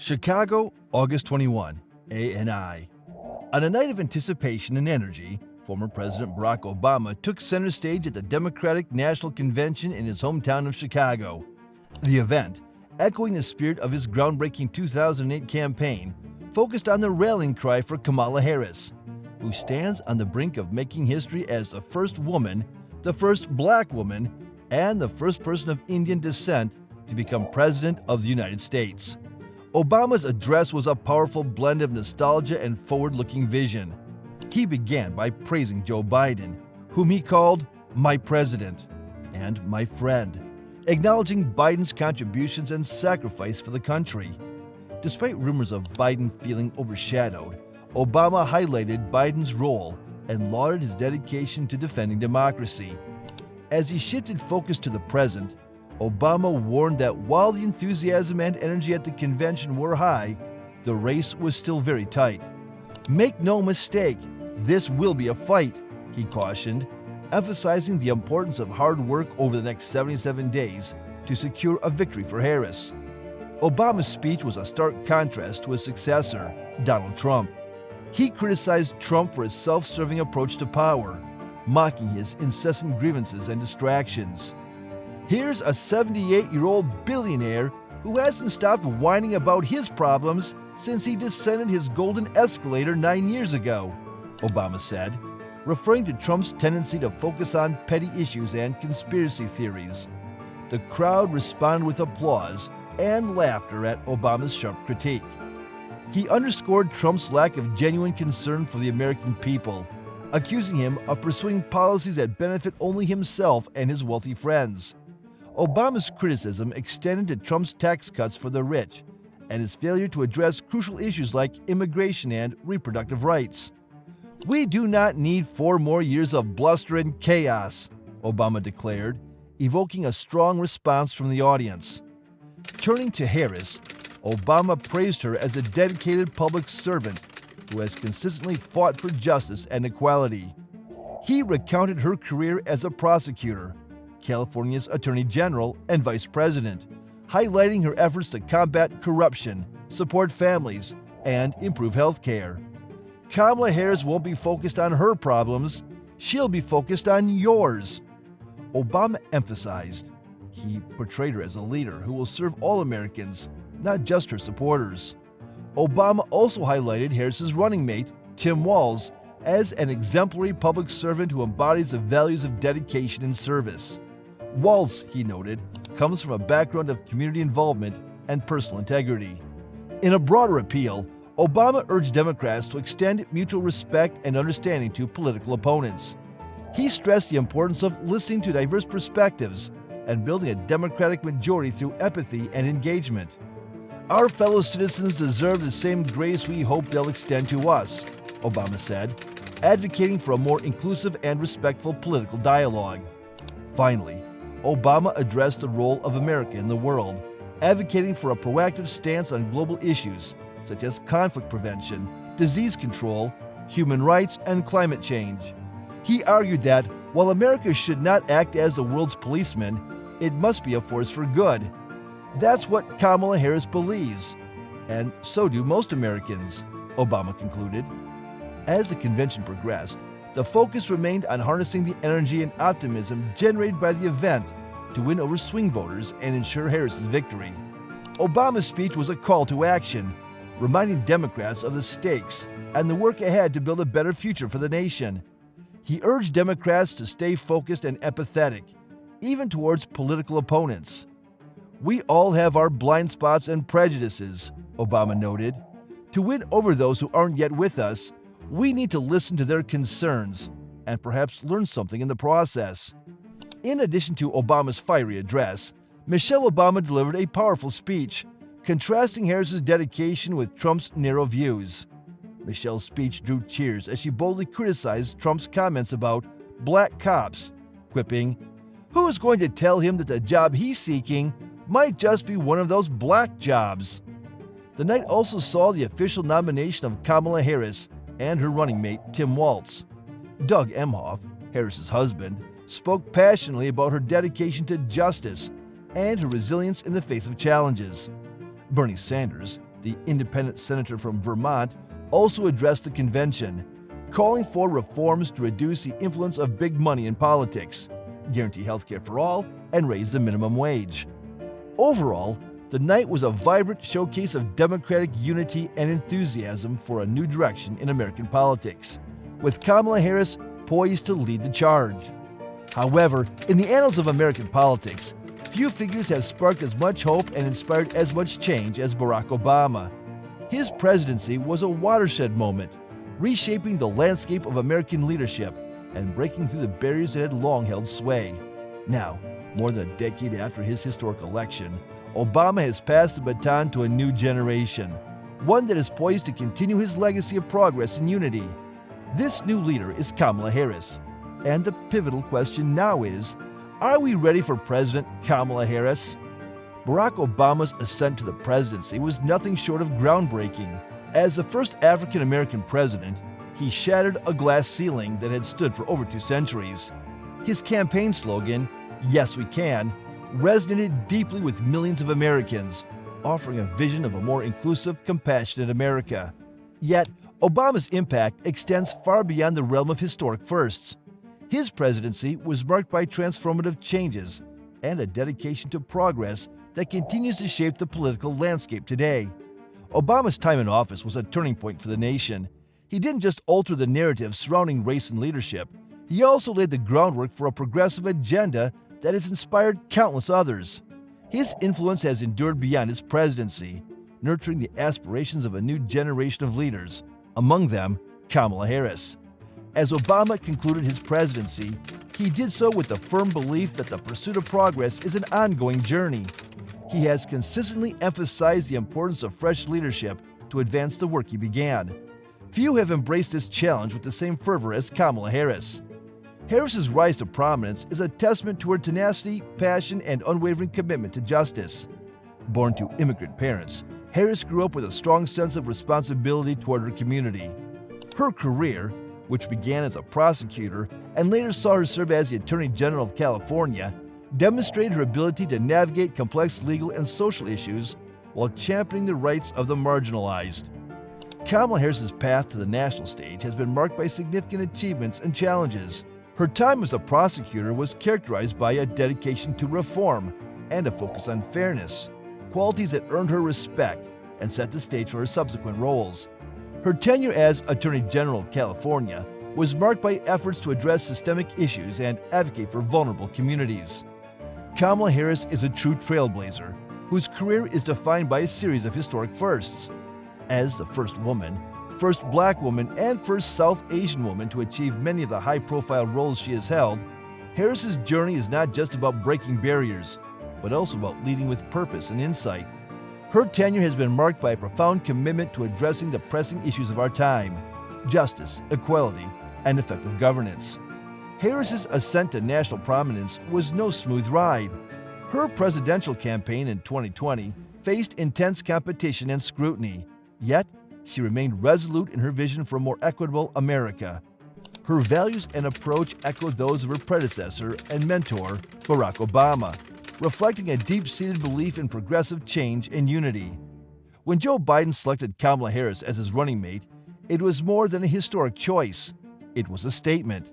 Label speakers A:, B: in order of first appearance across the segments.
A: Chicago, August 21, ANI. On a night of anticipation and energy, former President Barack Obama took center stage at the Democratic National Convention in his hometown of Chicago. The event, echoing the spirit of his groundbreaking 2008 campaign, focused on the rallying cry for Kamala Harris, who stands on the brink of making history as the first woman, the first black woman, and the first person of Indian descent to become President of the United States. Obama's address was a powerful blend of nostalgia and forward-looking vision. He began by praising Joe Biden, whom he called my president and my friend, acknowledging Biden's contributions and sacrifice for the country. Despite rumors of Biden feeling overshadowed, Obama highlighted Biden's role and lauded his dedication to defending democracy. As he shifted focus to the present, Obama warned that while the enthusiasm and energy at the convention were high, the race was still very tight. Make no mistake, this will be a fight, he cautioned, emphasizing the importance of hard work over the next 77 days to secure a victory for Harris. Obama's speech was a stark contrast to his successor, Donald Trump. He criticized Trump for his self-serving approach to power, mocking his incessant grievances and distractions. Here's a 78-year-old billionaire who hasn't stopped whining about his problems since he descended his golden escalator 9 years ago, Obama said, referring to Trump's tendency to focus on petty issues and conspiracy theories. The crowd responded with applause and laughter at Obama's sharp critique. He underscored Trump's lack of genuine concern for the American people, accusing him of pursuing policies that benefit only himself and his wealthy friends. Obama's criticism extended to Trump's tax cuts for the rich and his failure to address crucial issues like immigration and reproductive rights. "We do not need 4 more years of bluster and chaos," Obama declared, evoking a strong response from the audience. Turning to Harris, Obama praised her as a dedicated public servant who has consistently fought for justice and equality. He recounted her career as a prosecutor, California's Attorney General, and Vice President, highlighting her efforts to combat corruption, support families, and improve health care. Kamala Harris won't be focused on her problems, she'll be focused on yours, Obama emphasized. He portrayed her as a leader who will serve all Americans, not just her supporters. Obama also highlighted Harris's running mate, Tim Walz, as an exemplary public servant who embodies the values of dedication and service. Walz, he noted, comes from a background of community involvement and personal integrity. In a broader appeal, Obama urged Democrats to extend mutual respect and understanding to political opponents. He stressed the importance of listening to diverse perspectives and building a Democratic majority through empathy and engagement. "Our fellow citizens deserve the same grace we hope they'll extend to us," Obama said, advocating for a more inclusive and respectful political dialogue. Finally, Obama addressed the role of America in the world, advocating for a proactive stance on global issues such as conflict prevention, disease control, human rights, and climate change. He argued that while America should not act as the world's policeman, it must be a force for good. That's what Kamala Harris believes, and so do most Americans, Obama concluded. As the convention progressed, the focus remained on harnessing the energy and optimism generated by the event to win over swing voters and ensure Harris's victory. Obama's speech was a call to action, reminding Democrats of the stakes and the work ahead to build a better future for the nation. He urged Democrats to stay focused and empathetic, even towards political opponents. "We all have our blind spots and prejudices," Obama noted. "To win over those who aren't yet with us, we need to listen to their concerns and perhaps learn something in the process." In addition to Obama's fiery address, Michelle Obama delivered a powerful speech, contrasting Harris's dedication with Trump's narrow views. Michelle's speech drew cheers as she boldly criticized Trump's comments about black cops, quipping, "Who's going to tell him that the job he's seeking might just be one of those black jobs?" The night also saw the official nomination of Kamala Harris and her running mate, Tim Walz. Doug Emhoff, Harris's husband, spoke passionately about her dedication to justice and her resilience in the face of challenges. Bernie Sanders, the independent senator from Vermont, also addressed the convention, calling for reforms to reduce the influence of big money in politics, guarantee health care for all, and raise the minimum wage. Overall, the night was a vibrant showcase of Democratic unity and enthusiasm for a new direction in American politics, with Kamala Harris poised to lead the charge. However, in the annals of American politics, few figures have sparked as much hope and inspired as much change as Barack Obama. His presidency was a watershed moment, reshaping the landscape of American leadership and breaking through the barriers that had long held sway. Now, more than a decade after his historic election, Obama has passed the baton to a new generation, one that is poised to continue his legacy of progress and unity. This new leader is Kamala Harris, and the pivotal question now is, are we ready for President Kamala Harris? Barack Obama's ascent to the presidency was nothing short of groundbreaking. As the first African-American president, he shattered a glass ceiling that had stood for over 2 centuries. His campaign slogan, "Yes, we can," resonated deeply with millions of Americans, offering a vision of a more inclusive, compassionate America. Yet, Obama's impact extends far beyond the realm of historic firsts. His presidency was marked by transformative changes and a dedication to progress that continues to shape the political landscape today. Obama's time in office was a turning point for the nation. He didn't just alter the narrative surrounding race and leadership, he also laid the groundwork for a progressive agenda that has inspired countless others. His influence has endured beyond his presidency, nurturing the aspirations of a new generation of leaders, among them Kamala Harris. As Obama concluded his presidency, he did so with the firm belief that the pursuit of progress is an ongoing journey. He has consistently emphasized the importance of fresh leadership to advance the work he began. Few have embraced this challenge with the same fervor as Kamala Harris. Harris's rise to prominence is a testament to her tenacity, passion, and unwavering commitment to justice. Born to immigrant parents, Harris grew up with a strong sense of responsibility toward her community. Her career, which began as a prosecutor and later saw her serve as the Attorney General of California, demonstrated her ability to navigate complex legal and social issues while championing the rights of the marginalized. Kamala Harris's path to the national stage has been marked by significant achievements and challenges. Her time as a prosecutor was characterized by a dedication to reform and a focus on fairness, qualities that earned her respect and set the stage for her subsequent roles. Her tenure as Attorney General of California was marked by efforts to address systemic issues and advocate for vulnerable communities. Kamala Harris is a true trailblazer whose career is defined by a series of historic firsts. As the first woman, first Black woman, and first South Asian woman to achieve many of the high-profile roles she has held, Harris's journey is not just about breaking barriers, but also about leading with purpose and insight. Her tenure has been marked by a profound commitment to addressing the pressing issues of our time: justice, equality, and effective governance. Harris's ascent to national prominence was no smooth ride. Her presidential campaign in 2020 faced intense competition and scrutiny, yet she remained resolute in her vision for a more equitable America. Her values and approach echoed those of her predecessor and mentor, Barack Obama, reflecting a deep-seated belief in progressive change and unity. When Joe Biden selected Kamala Harris as his running mate, it was more than a historic choice. It was a statement.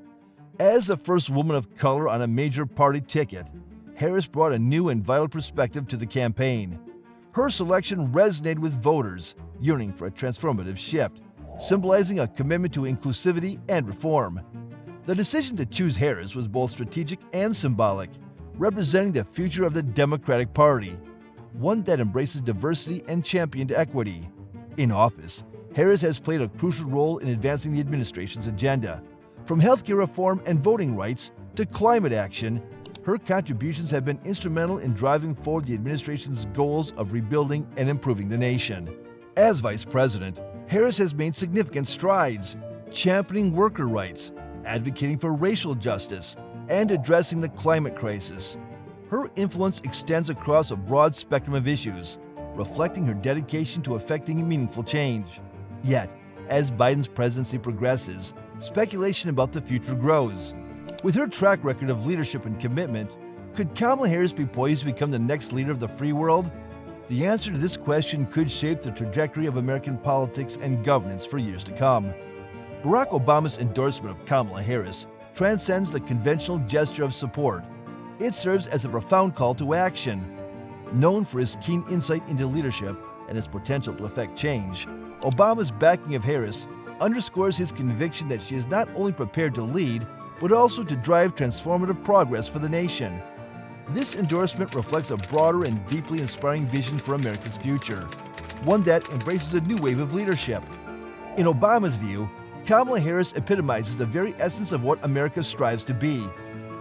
A: As the first woman of color on a major party ticket, Harris brought a new and vital perspective to the campaign. Her selection resonated with voters, yearning for a transformative shift, symbolizing a commitment to inclusivity and reform. The decision to choose Harris was both strategic and symbolic, representing the future of the Democratic Party, one that embraces diversity and championed equity. In office, Harris has played a crucial role in advancing the administration's agenda. From healthcare reform and voting rights to climate action, her contributions have been instrumental in driving forward the administration's goals of rebuilding and improving the nation. As Vice President, Harris has made significant strides, championing worker rights, advocating for racial justice, and addressing the climate crisis. Her influence extends across a broad spectrum of issues, reflecting her dedication to effecting meaningful change. Yet, as Biden's presidency progresses, speculation about the future grows. With her track record of leadership and commitment, could Kamala Harris be poised to become the next leader of the free world? The answer to this question could shape the trajectory of American politics and governance for years to come. Barack Obama's endorsement of Kamala Harris transcends the conventional gesture of support. It serves as a profound call to action. Known for his keen insight into leadership and its potential to affect change, Obama's backing of Harris underscores his conviction that she is not only prepared to lead, but also to drive transformative progress for the nation. This endorsement reflects a broader and deeply inspiring vision for America's future, one that embraces a new wave of leadership. In Obama's view, Kamala Harris epitomizes the very essence of what America strives to be.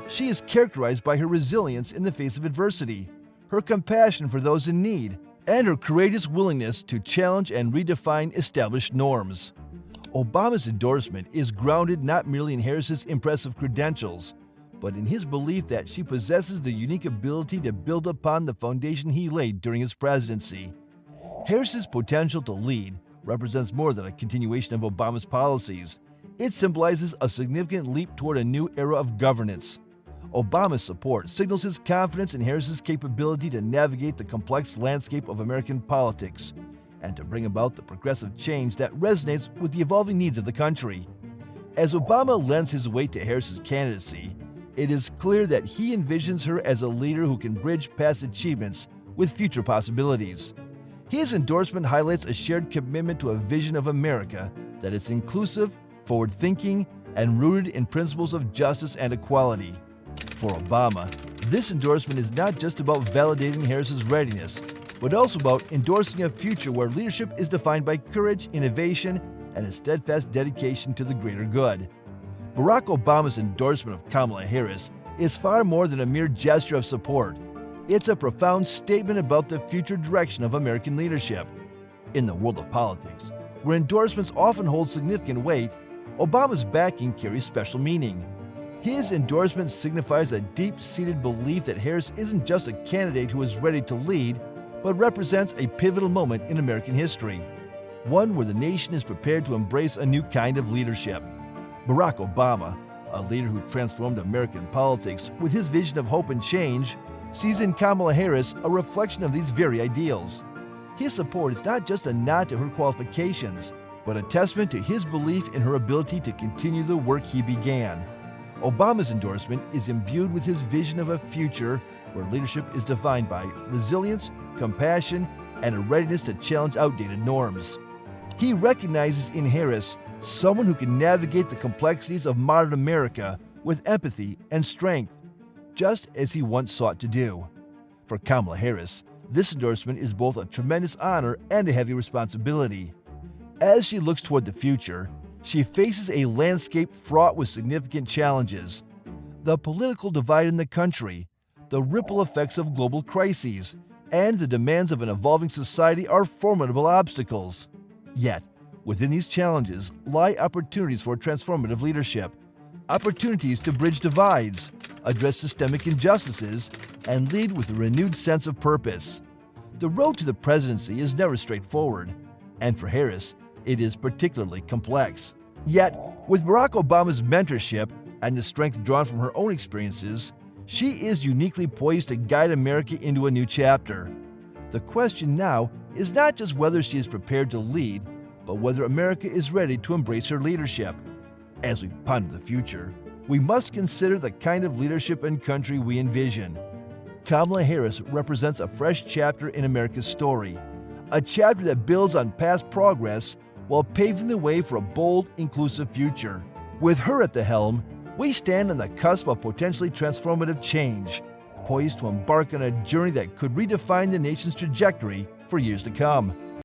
A: She is characterized by her resilience in the face of adversity, her compassion for those in need, and her courageous willingness to challenge and redefine established norms. Obama's endorsement is grounded not merely in Harris's impressive credentials, but in his belief that she possesses the unique ability to build upon the foundation he laid during his presidency. Harris's potential to lead represents more than a continuation of Obama's policies. It symbolizes a significant leap toward a new era of governance. Obama's support signals his confidence in Harris's capability to navigate the complex landscape of American politics and to bring about the progressive change that resonates with the evolving needs of the country. As Obama lends his weight to Harris's candidacy, it is clear that he envisions her as a leader who can bridge past achievements with future possibilities. His endorsement highlights a shared commitment to a vision of America that is inclusive, forward-thinking, and rooted in principles of justice and equality. For Obama, this endorsement is not just about validating Harris's readiness, but also about endorsing a future where leadership is defined by courage, innovation, and a steadfast dedication to the greater good. Barack Obama's endorsement of Kamala Harris is far more than a mere gesture of support. It's a profound statement about the future direction of American leadership. In the world of politics, where endorsements often hold significant weight, Obama's backing carries special meaning. His endorsement signifies a deep-seated belief that Harris isn't just a candidate who is ready to lead, but represents a pivotal moment in American history, one where the nation is prepared to embrace a new kind of leadership. Barack Obama, a leader who transformed American politics with his vision of hope and change, sees in Kamala Harris a reflection of these very ideals. His support is not just a nod to her qualifications, but a testament to his belief in her ability to continue the work he began. Obama's endorsement is imbued with his vision of a future where leadership is defined by resilience, compassion, and a readiness to challenge outdated norms. He recognizes in Harris someone who can navigate the complexities of modern America with empathy and strength, just as he once sought to do. For Kamala Harris, this endorsement is both a tremendous honor and a heavy responsibility. As she looks toward the future, she faces a landscape fraught with significant challenges. The political divide in the country, the ripple effects of global crises, and the demands of an evolving society are formidable obstacles. Yet, within these challenges lie opportunities for transformative leadership, opportunities to bridge divides, address systemic injustices, and lead with a renewed sense of purpose. The road to the presidency is never straightforward, and for Harris, it is particularly complex. Yet, with Barack Obama's mentorship and the strength drawn from her own experiences, she is uniquely poised to guide America into a new chapter. The question now is not just whether she is prepared to lead, but whether America is ready to embrace her leadership. As we ponder the future, we must consider the kind of leadership and country we envision. Kamala Harris represents a fresh chapter in America's story, a chapter that builds on past progress while paving the way for a bold, inclusive future. With her at the helm, we stand on the cusp of potentially transformative change, poised to embark on a journey that could redefine the nation's trajectory for years to come.